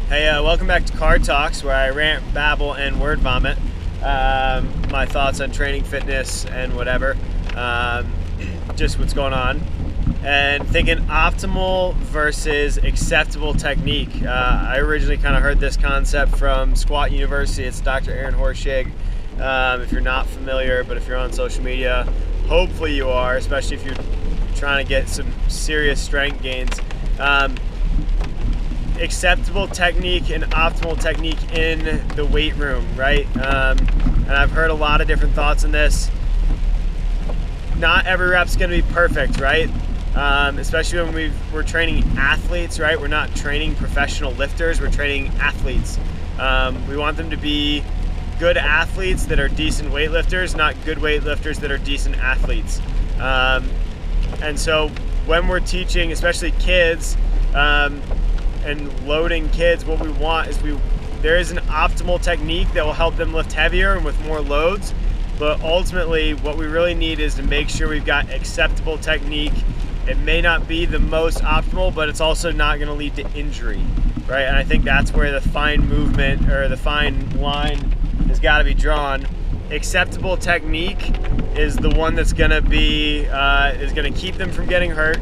Hey, welcome back to Car Talks, where I rant, babble, and word vomit my thoughts on training, fitness, and whatever. Just what's going on. And thinking optimal versus acceptable technique. I originally kind of heard this concept from Squat University. It's Dr. Aaron Horschig. If you're not familiar, but if you're on social media, hopefully you are, especially if you're trying to get some serious strength gains. Acceptable technique and optimal technique in the weight room, right? And I've heard a lot of different thoughts on this. Not every rep's going to be perfect, right? Especially when we're training athletes, right? We're not training professional lifters, we're training athletes. We want them to be good athletes that are decent weightlifters, not good weightlifters that are decent athletes. And so when we're teaching, especially kids, and loading kids, what we want is there is an optimal technique that will help them lift heavier and with more loads, but ultimately what we really need is to make sure we've got acceptable technique. It may not be the most optimal, but it's also not going to lead to injury, right? And I think that's where the fine movement or the fine line has got to be drawn. Acceptable technique is the one that's going to be is going to keep them from getting hurt,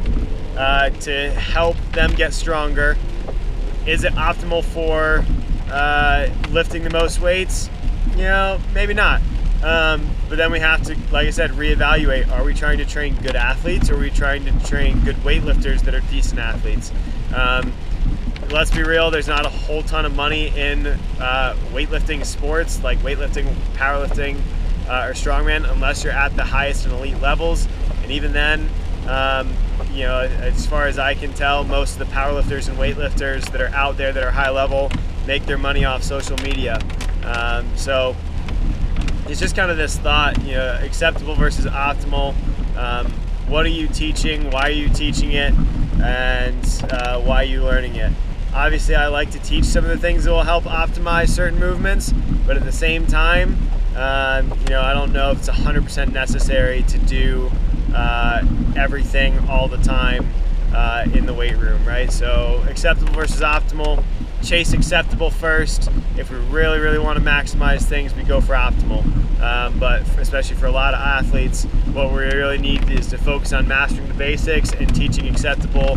to help them get stronger. Is it optimal for lifting the most weights? You know, maybe not. But then we have to, like I said, reevaluate. Are we trying to train good athletes, or are we trying to train good weightlifters that are decent athletes? Let's be real, there's not a whole ton of money in weightlifting sports like weightlifting, powerlifting, or strongman, unless you're at the highest and elite levels. And even then, you know, as far as I can tell, most of the powerlifters and weightlifters that are out there that are high level make their money off social media. So it's just kind of this thought, you know, acceptable versus optimal. What are you teaching? Why are you teaching it? And why are you learning it? Obviously, I like to teach some of the things that will help optimize certain movements, but at the same time, you know, I don't know if it's 100% necessary to do everything all the time in the weight room, right? So acceptable versus optimal. Chase acceptable first. If we really, really want to maximize things, we go for optimal. But especially for a lot of athletes, what we really need is to focus on mastering the basics and teaching acceptable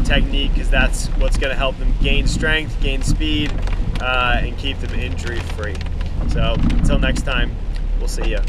technique, because that's what's going to help them gain strength, gain speed, and keep them injury free. So until next time, we'll see you.